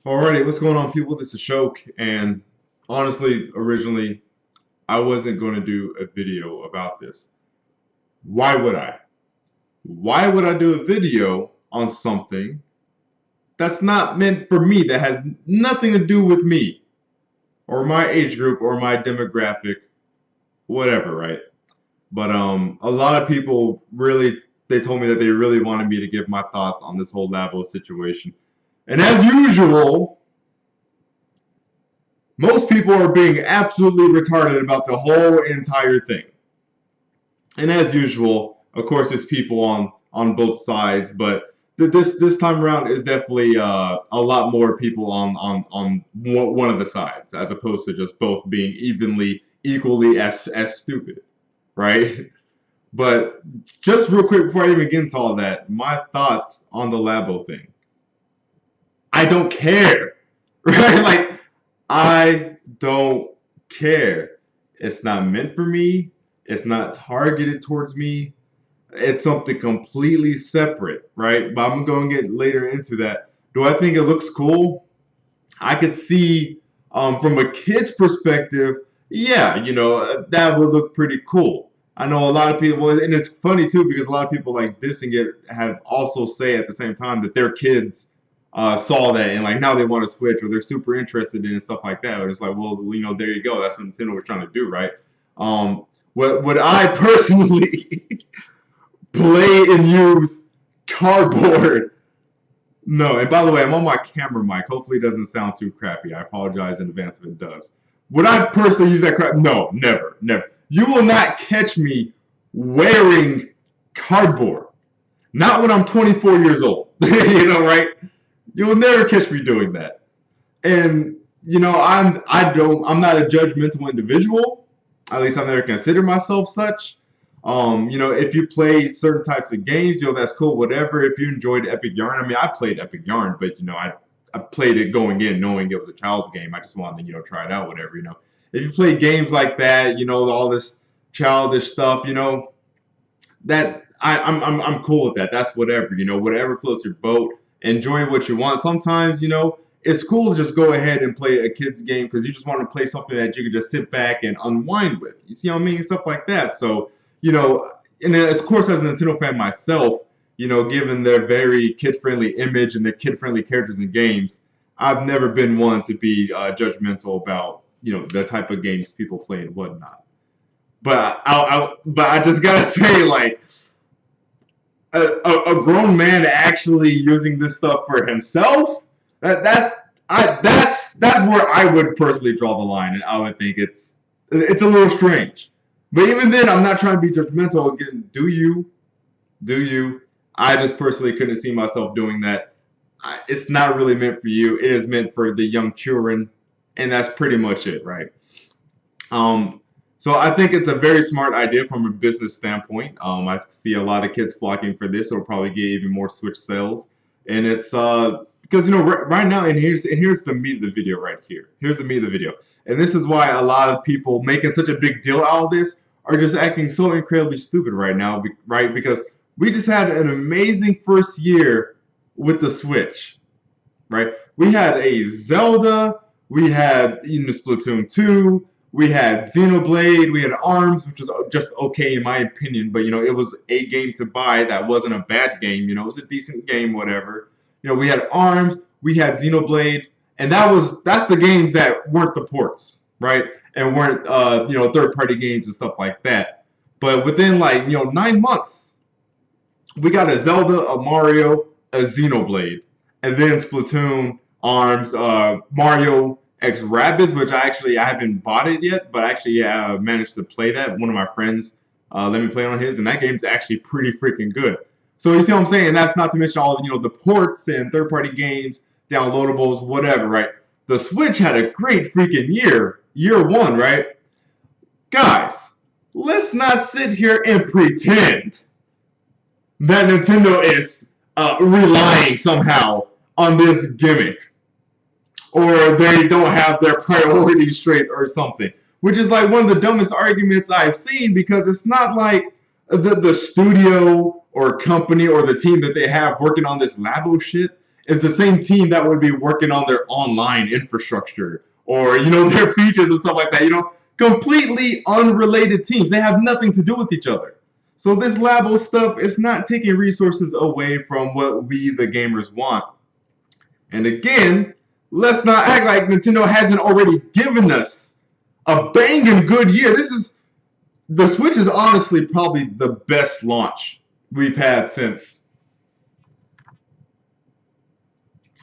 Alrighty, what's going on, people? This is Shok, and honestly, originally, I wasn't going to do a video about this. Why would I? Why would I do a video on something that's not meant for me, that has nothing to do with me, or my age group, or my demographic, whatever, right? But a lot of people really, they told me that they really wanted me to give my thoughts on this whole Labo situation. And as usual, most people are being absolutely retarded about the whole entire thing. And as usual, of course, it's people on both sides, but this time around is definitely a lot more people on one of the sides, as opposed to just both being equally as stupid, right? But just real quick before I even get into all that, my thoughts on the Labo thing. I don't care, right? Like, I don't care. It's not meant for me. It's not targeted towards me. It's something completely separate, right? But I'm going to get later into that. Do I think it looks cool? I could see from a kid's perspective, yeah, that would look pretty cool. I know a lot of people, and it's funny too because a lot of people like dissing it have also say at the same time that their kids saw that and like now they want to switch or they're super interested in it and stuff like that. But it's like, well, there you go. That's what Nintendo was trying to do, right? What I personally play and use cardboard. No, and by the way, I'm on my camera mic. Hopefully it doesn't sound too crappy. I apologize in advance if it does. Would I personally use that crap? No, never, never. You will not catch me wearing cardboard. Not when I'm 24 years old. Right? You will never catch me doing that. And I'm not a judgmental individual. At least I've never considered myself such. If you play certain types of games, that's cool, whatever. If you enjoyed Epic Yarn, I mean, I played Epic Yarn, but I played it going in knowing it was a child's game. I just wanted to try it out, whatever. If you play games like that, all this childish stuff, that I'm cool with that. That's whatever. Whatever floats your boat. Enjoy what you want. Sometimes, it's cool to just go ahead and play a kid's game because you just want to play something that you can just sit back and unwind with. You see what I mean? Stuff like that. So, and of course, as a Nintendo fan myself, given their very kid-friendly image and their kid-friendly characters and games, I've never been one to be judgmental about, the type of games people play and whatnot. But I just gotta say, like, a grown man actually using this stuff for himself, that's where I would personally draw the line, and I would think it's a little strange. But even then, I'm not trying to be judgmental. Again, do you? Do you? I just personally couldn't see myself doing that. It's not really meant for you. It is meant for the young children, and that's pretty much it, right? Um, so I think it's a very smart idea from a business standpoint. I see a lot of kids flocking for this. It'll probably get even more Switch sales, and it's because right now, and here's the meat of the video right here. Here's the meat of the video, and this is why a lot of people making such a big deal out of this are just acting so incredibly stupid right now, right? Because we just had an amazing first year with the Switch, right? We had a Zelda, we had Splatoon 2, we had Xenoblade, we had ARMS, which was just okay in my opinion, but it was a game to buy that wasn't a bad game, it was a decent game, whatever. We had ARMS, we had Xenoblade, and that's the games that weren't the ports, right? And weren't third-party games and stuff like that. But within 9 months, we got a Zelda, a Mario, a Xenoblade, and then Splatoon, ARMS, Mario X Rabbids, which I haven't bought it yet, but actually managed to play that. One of my friends let me play on his, and that game's actually pretty freaking good. So you see what I'm saying? And that's not to mention all the ports and third-party games, downloadables, whatever, right? The Switch had a great freaking year one, right? Guys, let's not sit here and pretend that Nintendo is relying somehow on this gimmick, or they don't have their priorities straight or something, which is like one of the dumbest arguments I've seen, because it's not like the studio or company or the team that they have working on this Labo shit is the same team that would be working on their online infrastructure or, their features and stuff like that. Completely unrelated teams. They have nothing to do with each other. So this Labo stuff is not taking resources away from what we, the gamers, want. And again, let's not act like Nintendo hasn't already given us a banging good year. The Switch is honestly probably the best launch we've had since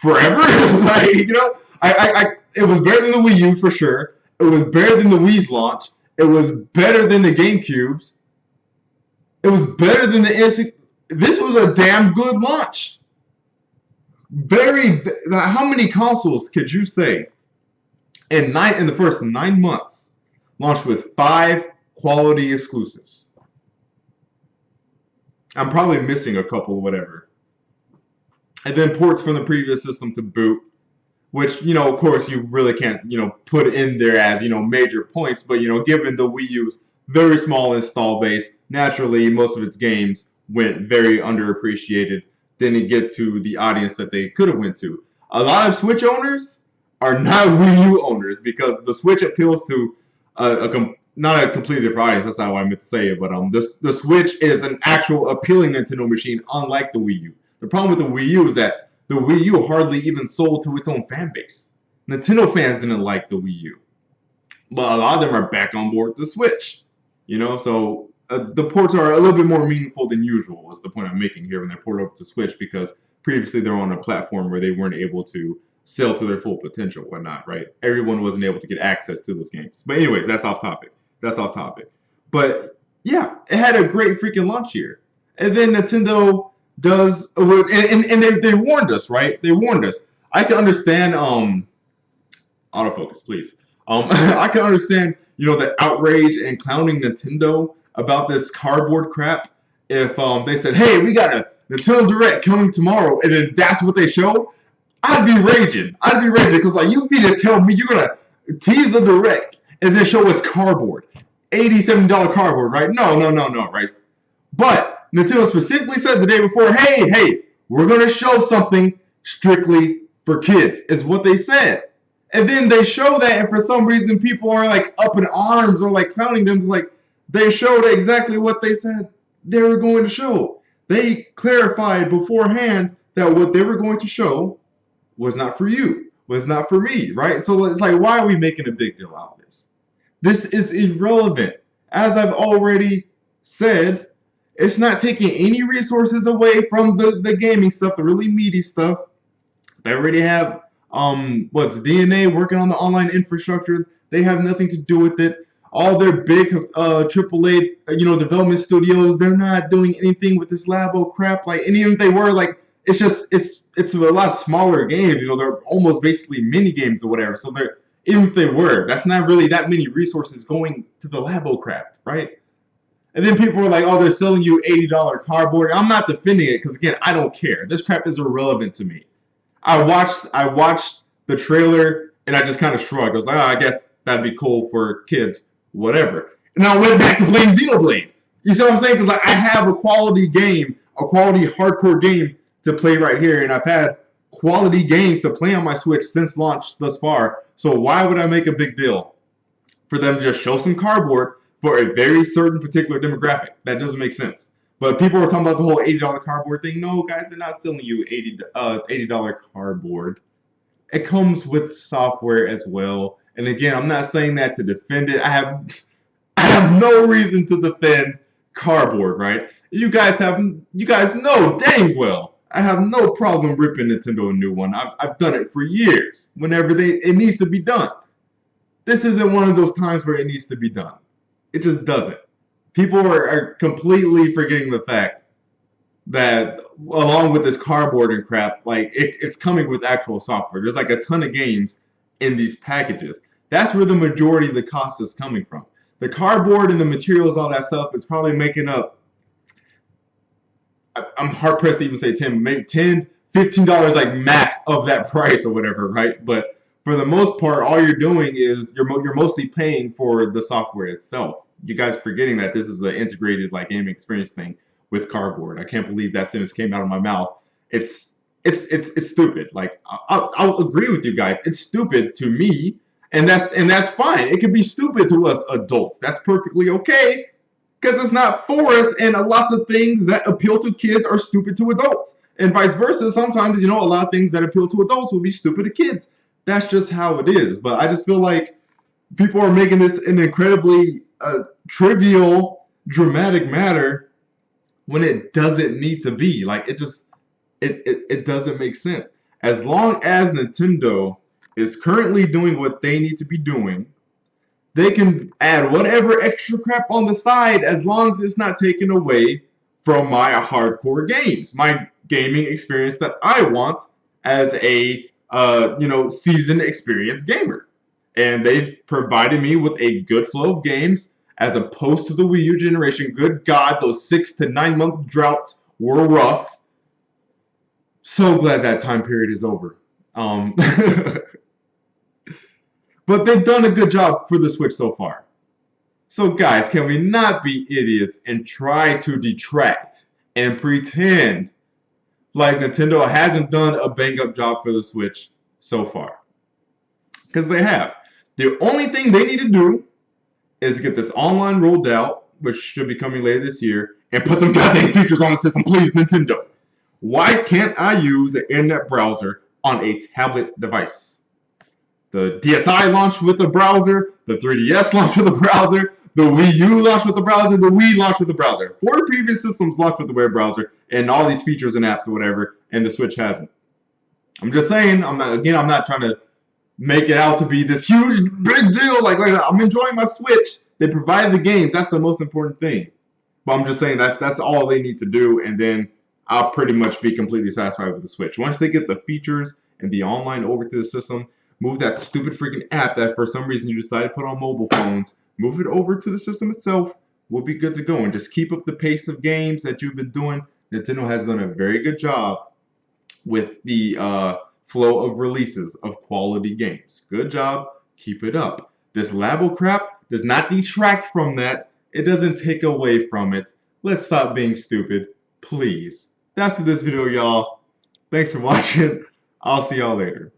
forever. It was better than the Wii U for sure. It was better than the Wii's launch. It was better than the GameCube's. It was better than the NC. This was a damn good launch. How many consoles could you say in the first 9 months launched with 5 quality exclusives? I'm probably missing a couple, whatever. And then ports from the previous system to boot, which, of course, you really can't, put in there as, major points. But, given the Wii U's very small install base, naturally, most of its games went very underappreciated, didn't get to the audience that they could have went to. A lot of Switch owners are not Wii U owners because the Switch appeals to not a completely different audience. That's not what I meant to say. But the Switch is an actual appealing Nintendo machine, unlike the Wii U. The problem with the Wii U is that the Wii U hardly even sold to its own fan base. Nintendo fans didn't like the Wii U. But a lot of them are back on board with the Switch. So the ports are a little bit more meaningful than usual, is the point I'm making here when they're ported over to Switch, because previously they were on a platform where they weren't able to sell to their full potential, whatnot, right? Everyone wasn't able to get access to those games. But anyways, that's off topic. But yeah, it had a great freaking launch year. And then Nintendo does, and they warned us, right? They warned us. I can understand, autofocus, please. I can understand, the outrage and clowning Nintendo about this cardboard crap. If they said, hey, we got a Nintendo Direct coming tomorrow, and then that's what they showed, I'd be raging. Because, you mean to tell me you're going to tease a Direct and then show us cardboard. $87 cardboard, right? No, right? But Nintendo specifically said the day before, hey, we're going to show something strictly for kids, is what they said. And then they show that, and for some reason people are up in arms or clowning them. They showed exactly what they said they were going to show. They clarified beforehand that what they were going to show was not for you, was not for me, right? So it's why are we making a big deal out of this? This is irrelevant. As I've already said, it's not taking any resources away from the gaming stuff, the really meaty stuff. They already have DNA working on the online infrastructure. They have nothing to do with it. All their big AAA development studios, they're not doing anything with this Labo crap. And even if they were, it's a lot smaller games. They're almost basically mini games or whatever. So even if they were, that's not really that many resources going to the Labo crap, right? And then people are like, oh, they're selling you $80 cardboard. I'm not defending it because, again, I don't care. This crap is irrelevant to me. I watched the trailer and I just kind of shrugged. I was like, oh, I guess that'd be cool for kids, whatever. And I went back to playing Xenoblade. You see what I'm saying? Because I have a quality game, a quality hardcore game to play right here, and I've had quality games to play on my Switch since launch thus far. So why would I make a big deal for them to just show some cardboard for a very certain particular demographic? That doesn't make sense. But people were talking about the whole $80 cardboard thing. No, guys, they're not selling you $80 cardboard. It comes with software as well. And again, I'm not saying that to defend it. I have no reason to defend cardboard, right? You guys know dang well I have no problem ripping Nintendo a new one. I've done it for years. Whenever it needs to be done. This isn't one of those times where it needs to be done. It just doesn't. People are completely forgetting the fact that along with this cardboard and crap, it's coming with actual software. There's a ton of games in these packages. That's where the majority of the cost is coming from. The cardboard and the materials, all that stuff, is probably making up, I'm hard pressed to even say 10, maybe $10, $15 max of that price or whatever, right? But for the most part, all you're doing is you're mostly paying for the software itself. You guys are forgetting that this is an integrated gaming experience thing with cardboard. I can't believe that sentence came out of my mouth. It's it's stupid. Like I'll agree with you guys. It's stupid to me, and that's fine. It can be stupid to us adults. That's perfectly okay because it's not for us. And lots of things that appeal to kids are stupid to adults, and vice versa. Sometimes a lot of things that appeal to adults will be stupid to kids. That's just how it is. But I just feel like people are making this an incredibly trivial, dramatic matter when it doesn't need to be. Like it doesn't make sense. As long as Nintendo is currently doing what they need to be doing, they can add whatever extra crap on the side as long as it's not taken away from my hardcore games, my gaming experience that I want as a seasoned experienced gamer. And they've provided me with a good flow of games as opposed to the Wii U generation. Good God, those 6 to 9 month droughts were rough. So glad that time period is over. But they've done a good job for the Switch so far. So guys, can we not be idiots and try to detract and pretend like Nintendo hasn't done a bang-up job for the Switch so far? Because they have. The only thing they need to do is get this online rolled out, which should be coming later this year, and put some goddamn features on the system, please, Nintendo. Why can't I use an internet browser on a tablet device? The DSi launched with a browser, the 3DS launched with a browser, the Wii U launched with the browser, the Wii launched with the browser. 4 previous systems launched with the web browser, and all these features and apps or whatever, and the Switch hasn't. I'm just saying, I'm not trying to make it out to be this huge, big deal. Like I'm enjoying my Switch. They provide the games. That's the most important thing. But I'm just saying that's all they need to do, and then I'll pretty much be completely satisfied with the Switch. Once they get the features and the online over to the system, move that stupid freaking app that for some reason you decided to put on mobile phones, move it over to the system itself, we'll be good to go. And just keep up the pace of games that you've been doing. Nintendo has done a very good job with the flow of releases of quality games. Good job. Keep it up. This Labo crap does not detract from that. It doesn't take away from it. Let's stop being stupid, please. That's for this video, y'all. Thanks for watching. I'll see y'all later.